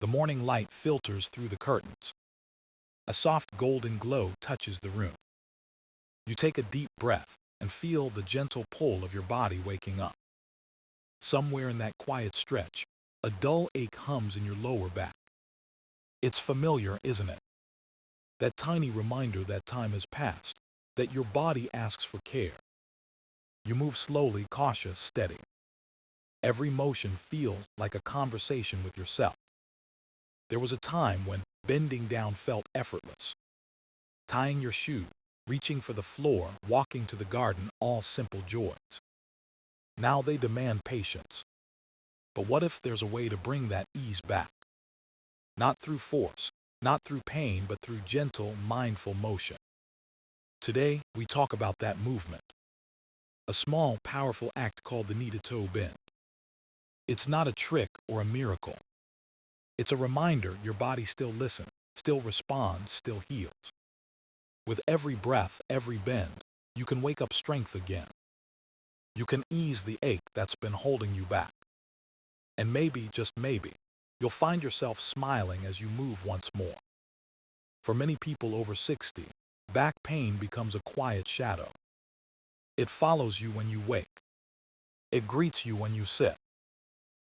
The morning light filters through the curtains. A soft golden glow touches the room. You take a deep breath and feel the gentle pull of your body waking up. Somewhere in that quiet stretch, a dull ache hums in your lower back. It's familiar, isn't it? That tiny reminder that time has passed, that your body asks for care. You move slowly, cautious, steady. Every motion feels like a conversation with yourself. There was a time when bending down felt effortless. Tying your shoe, reaching for the floor, walking to the garden, all simple joys. Now they demand patience. But what if there's a way to bring that ease back? Not through force, not through pain, but through gentle, mindful motion. Today, we talk about that movement. A small, powerful act called the knee-to-toe bend. It's not a trick or a miracle. It's a reminder your body still listens, still responds, still heals. With every breath, every bend, you can wake up strength again. You can ease the ache that's been holding you back. And maybe, just maybe, you'll find yourself smiling as you move once more. For many people over 60, back pain becomes a quiet shadow. It follows you when you wake. It greets you when you sit.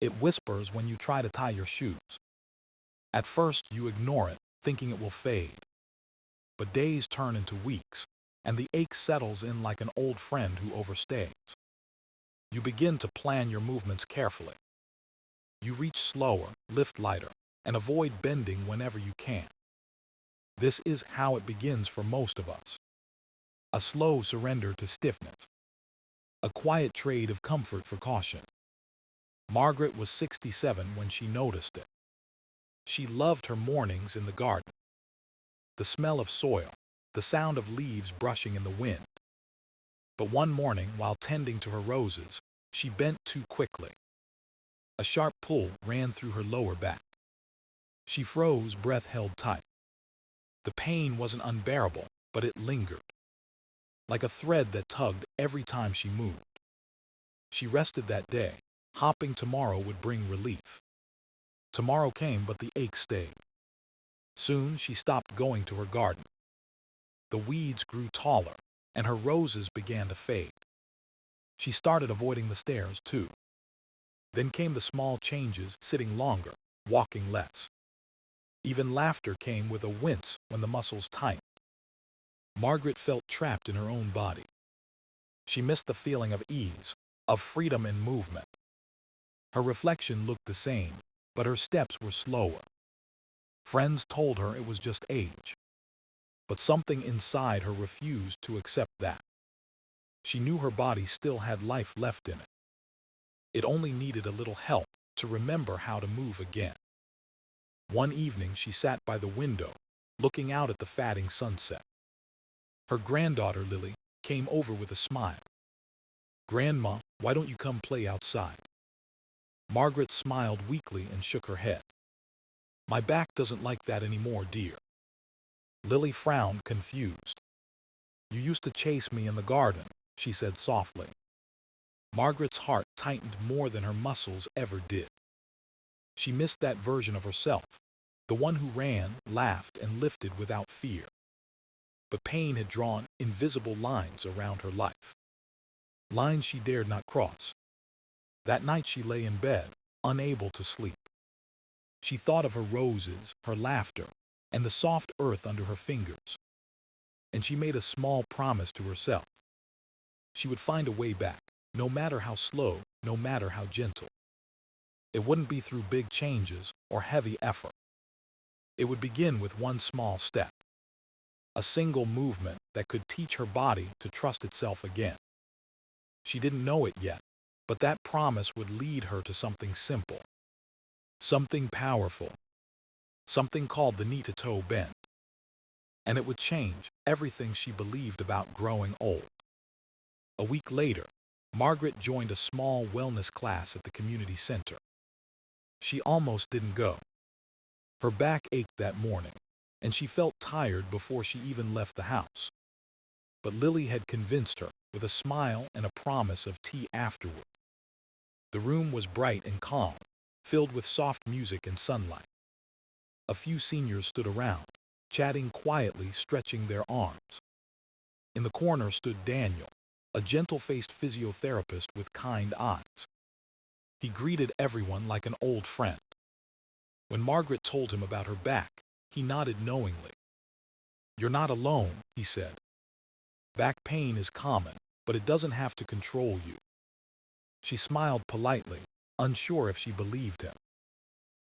It whispers when you try to tie your shoes. At first, you ignore it, thinking it will fade. But days turn into weeks, and the ache settles in like an old friend who overstays. You begin to plan your movements carefully. You reach slower, lift lighter, and avoid bending whenever you can. This is how it begins for most of us. A slow surrender to stiffness. A quiet trade of comfort for caution. Margaret was 67 when she noticed it. She loved her mornings in the garden. The smell of soil, the sound of leaves brushing in the wind. But one morning, while tending to her roses, she bent too quickly. A sharp pull ran through her lower back. She froze, breath held tight. The pain wasn't unbearable, but it lingered. Like a thread that tugged every time she moved. She rested that day, hoping tomorrow would bring relief. Tomorrow came, but the ache stayed. Soon she stopped going to her garden. The weeds grew taller, and her roses began to fade. She started avoiding the stairs, too. Then came the small changes, sitting longer, walking less. Even laughter came with a wince when the muscles tightened. Margaret felt trapped in her own body. She missed the feeling of ease, of freedom in movement. Her reflection looked the same, but her steps were slower. Friends told her it was just age. But something inside her refused to accept that. She knew her body still had life left in it. It only needed a little help to remember how to move again. One evening she sat by the window, looking out at the fading sunset. Her granddaughter, Lily, came over with a smile. "Grandma, why don't you come play outside?" Margaret smiled weakly and shook her head. "My back doesn't like that anymore, dear." Lily frowned, confused. "You used to chase me in the garden," she said softly. Margaret's heart tightened more than her muscles ever did. She missed that version of herself, the one who ran, laughed, and lifted without fear. But pain had drawn invisible lines around her life. Lines she dared not cross. That night she lay in bed, unable to sleep. She thought of her roses, her laughter, and the soft earth under her fingers. And she made a small promise to herself. She would find a way back, no matter how slow, no matter how gentle. It wouldn't be through big changes or heavy effort. It would begin with one small step. A single movement that could teach her body to trust itself again. She didn't know it yet, but that promise would lead her to something simple. Something powerful. Something called the knee-to-toe bend. And it would change everything she believed about growing old. A week later, Margaret joined a small wellness class at the community center. She almost didn't go. Her back ached that morning, and she felt tired before she even left the house. But Lily had convinced her with a smile and a promise of tea afterward. The room was bright and calm, filled with soft music and sunlight. A few seniors stood around, chatting quietly, stretching their arms. In the corner stood Daniel, a gentle-faced physiotherapist with kind eyes. He greeted everyone like an old friend. When Margaret told him about her back, he nodded knowingly. "You're not alone," he said. "Back pain is common, but it doesn't have to control you." She smiled politely, unsure if she believed him.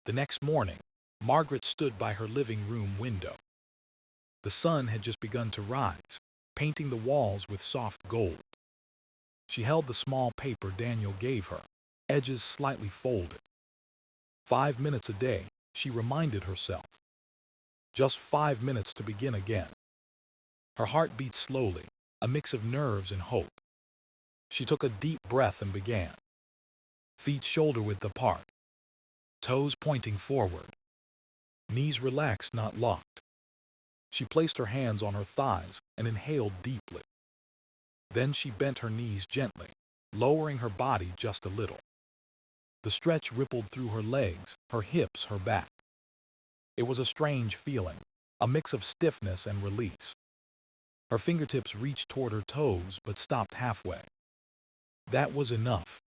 The next morning, Margaret stood by her living room window. The sun had just begun to rise, painting the walls with soft gold. She held the small paper Daniel gave her, edges slightly folded. 5 minutes a day, she reminded herself. Just 5 minutes to begin again. Her heart beat slowly, a mix of nerves and hope. She took a deep breath and began. Feet shoulder-width apart, toes pointing forward, knees relaxed, not locked. She placed her hands on her thighs and inhaled deeply. Then she bent her knees gently, lowering her body just a little. The stretch rippled through her legs, her hips, her back. It was a strange feeling, a mix of stiffness and release. Her fingertips reached toward her toes but stopped halfway. That was enough.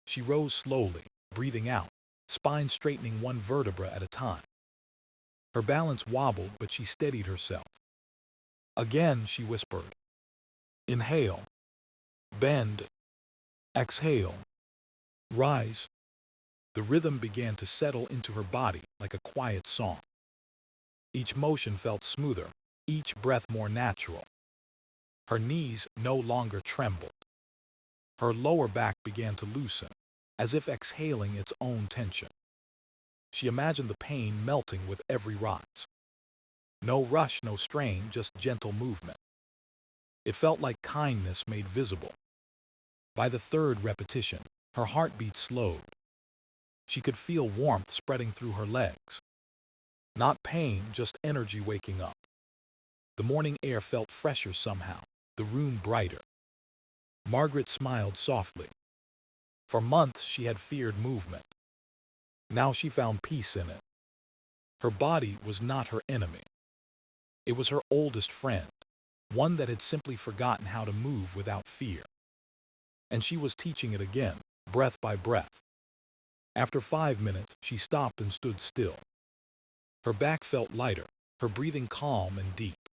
She rose slowly, breathing out, spine straightening one vertebra at a time. Her balance wobbled, but she steadied herself. Again, she whispered. Inhale. Bend. Exhale. Rise. The rhythm began to settle into her body like a quiet song. Each motion felt smoother, each breath more natural. Her knees no longer trembled. Her lower back began to loosen, as if exhaling its own tension. She imagined the pain melting with every rise. No rush, no strain, just gentle movement. It felt like kindness made visible. By the third repetition, her heartbeat slowed. She could feel warmth spreading through her legs. Not pain, just energy waking up. The morning air felt fresher somehow, the room brighter. Margaret smiled softly. For months she had feared movement. Now she found peace in it. Her body was not her enemy. It was her oldest friend, one that had simply forgotten how to move without fear. And she was teaching it again, breath by breath. After 5 minutes, she stopped and stood still. Her back felt lighter, her breathing calm and deep.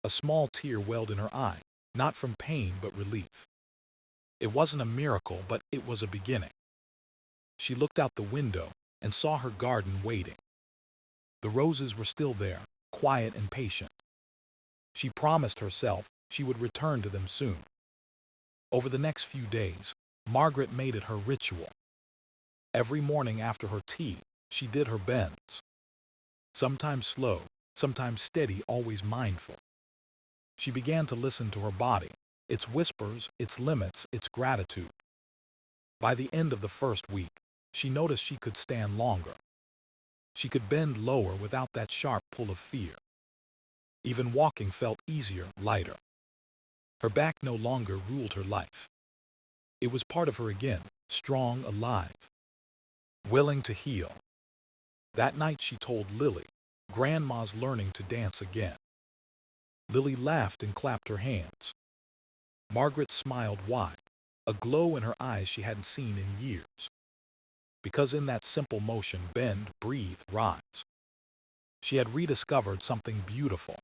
A small tear welled in her eye, not from pain but relief. It wasn't a miracle, but it was a beginning. She looked out the window and saw her garden waiting. The roses were still there, quiet and patient. She promised herself she would return to them soon. Over the next few days, Margaret made it her ritual. Every morning after her tea, she did her bends. Sometimes slow, sometimes steady, always mindful. She began to listen to her body, its whispers, its limits, its gratitude. By the end of the first week, she noticed she could stand longer. She could bend lower without that sharp pull of fear. Even walking felt easier, lighter. Her back no longer ruled her life. It was part of her again, strong, alive, willing to heal. That night she told Lily, "Grandma's learning to dance again." Lily laughed and clapped her hands. Margaret smiled wide, a glow in her eyes she hadn't seen in years. Because in that simple motion, bend, breathe, rise, she had rediscovered something beautiful.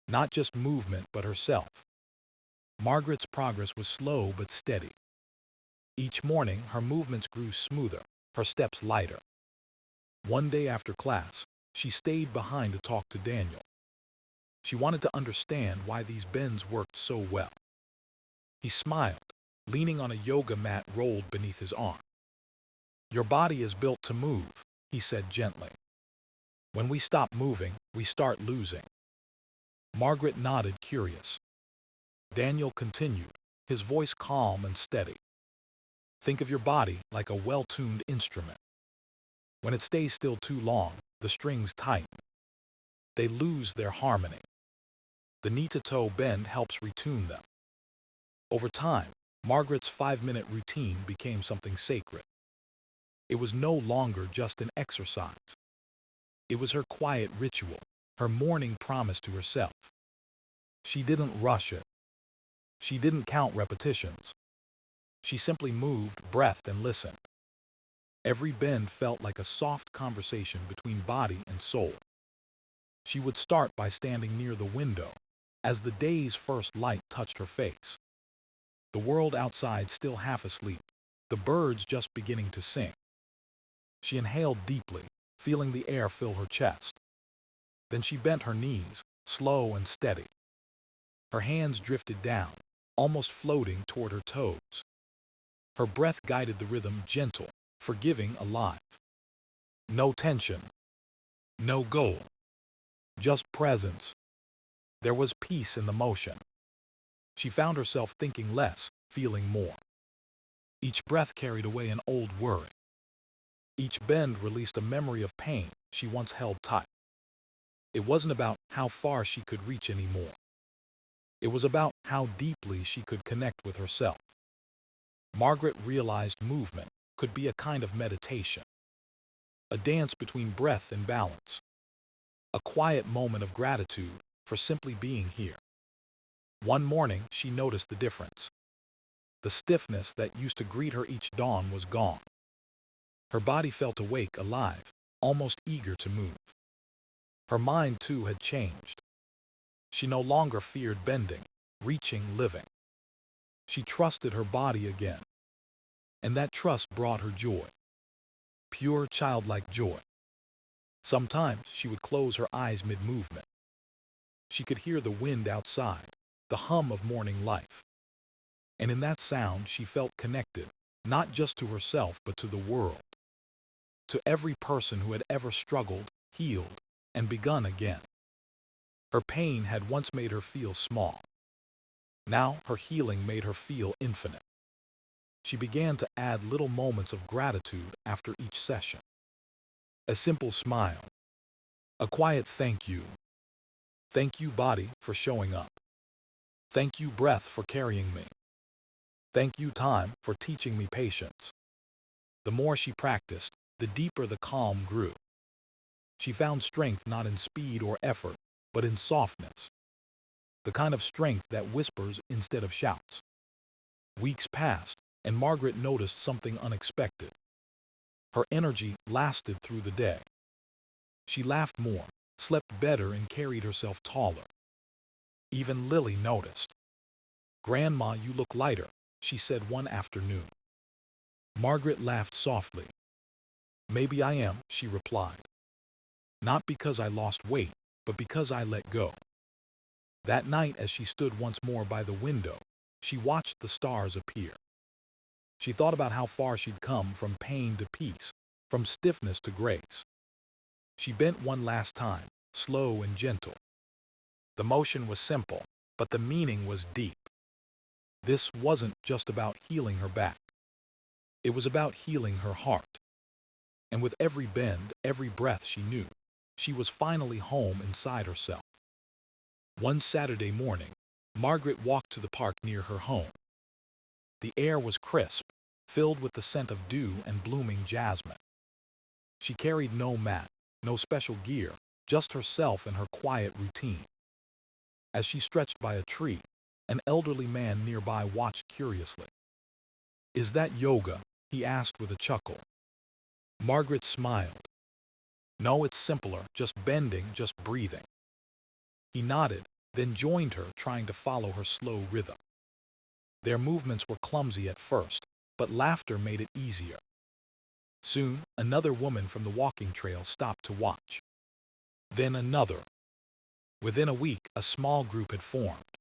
Not just movement, but herself. Margaret's progress was slow but steady. Each morning, her movements grew smoother, her steps lighter. One day after class, she stayed behind to talk to Daniel. She wanted to understand why these bends worked so well. He smiled, leaning on a yoga mat rolled beneath his arm. "Your body is built to move," he said gently. "When we stop moving, we start losing." Margaret nodded, curious. Daniel continued, his voice calm and steady. "Think of your body like a well-tuned instrument. When it stays still too long, the strings tighten. They lose their harmony. The knee-to-toe bend helps retune them." Over time, Margaret's 5-minute routine became something sacred. It was no longer just an exercise. It was her quiet ritual, her morning promise to herself. She didn't rush it. She didn't count repetitions. She simply moved, breathed, and listened. Every bend felt like a soft conversation between body and soul. She would start by standing near the window, as the day's first light touched her face. The world outside still half asleep, the birds just beginning to sing. She inhaled deeply, feeling the air fill her chest. Then she bent her knees, slow and steady. Her hands drifted down, almost floating toward her toes. Her breath guided the rhythm, gentle, forgiving, alive. No tension, no goal, just presence. There was peace in the motion. She found herself thinking less, feeling more. Each breath carried away an old worry. Each bend released a memory of pain she once held tight. It wasn't about how far she could reach anymore. It was about how deeply she could connect with herself. Margaret realized movement could be a kind of meditation, a dance between breath and balance, a quiet moment of gratitude for simply being here. One morning, she noticed the difference. The stiffness that used to greet her each dawn was gone. Her body felt awake, alive, almost eager to move. Her mind, too, had changed. She no longer feared bending, reaching, living. She trusted her body again, and that trust brought her joy. Pure, childlike joy. Sometimes she would close her eyes mid-movement. She could hear the wind outside, the hum of morning life. And in that sound she felt connected, not just to herself but to the world. To every person who had ever struggled, healed, and begun again. Her pain had once made her feel small. Now her healing made her feel infinite. She began to add little moments of gratitude after each session. A simple smile. A quiet thank you. Thank you, body, for showing up. Thank you, breath, for carrying me. Thank you, time, for teaching me patience. The more she practiced, the deeper the calm grew. She found strength not in speed or effort, but in softness. The kind of strength that whispers instead of shouts. Weeks passed, and Margaret noticed something unexpected. Her energy lasted through the day. She laughed more, slept better, and carried herself taller. Even Lily noticed. "Grandma, you look lighter," she said one afternoon. Margaret laughed softly. "Maybe I am," she replied. "Not because I lost weight, but because I let go." That night, as she stood once more by the window, she watched the stars appear. She thought about how far she'd come, from pain to peace, from stiffness to grace. She bent one last time, slow and gentle. The motion was simple, but the meaning was deep. This wasn't just about healing her back. It was about healing her heart. And with every bend, every breath, she knew she was finally home inside herself. One Saturday morning, Margaret walked to the park near her home. The air was crisp, filled with the scent of dew and blooming jasmine. She carried no mat, no special gear, just herself and her quiet routine. As she stretched by a tree, an elderly man nearby watched curiously. "Is that yoga?" he asked with a chuckle. Margaret smiled. "No, it's simpler, just bending, just breathing." He nodded, then joined her, trying to follow her slow rhythm. Their movements were clumsy at first, but laughter made it easier. Soon, another woman from the walking trail stopped to watch. Then another. Within a week, a small group had formed.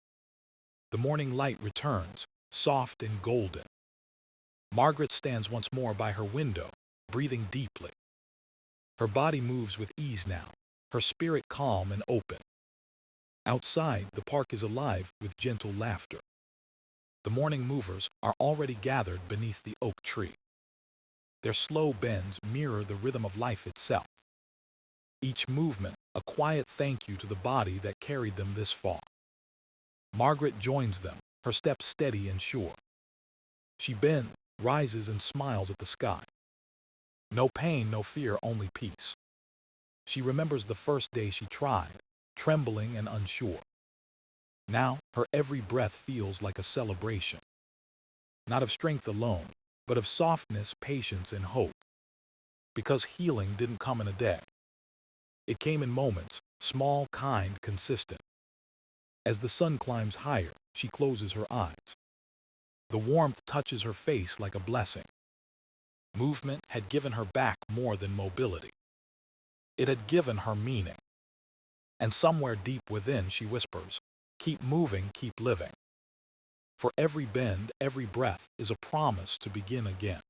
The morning light returns, soft and golden. Margaret stands once more by her window, breathing deeply. Her body moves with ease now, her spirit calm and open. Outside, the park is alive with gentle laughter. The morning movers are already gathered beneath the oak tree. Their slow bends mirror the rhythm of life itself. Each movement, a quiet thank you to the body that carried them this far. Margaret joins them, her steps steady and sure. She bends, rises, and smiles at the sky. No pain, no fear, only peace. She remembers the first day she tried, trembling and unsure. Now, her every breath feels like a celebration, not of strength alone, but of softness, patience, and hope. Because healing didn't come in a day. It came in moments, small, kind, consistent. As the sun climbs higher, she closes her eyes. The warmth touches her face like a blessing. Movement had given her back more than mobility. It had given her meaning. And somewhere deep within she whispers, "Keep moving, keep living." For every bend, every breath is a promise to begin again.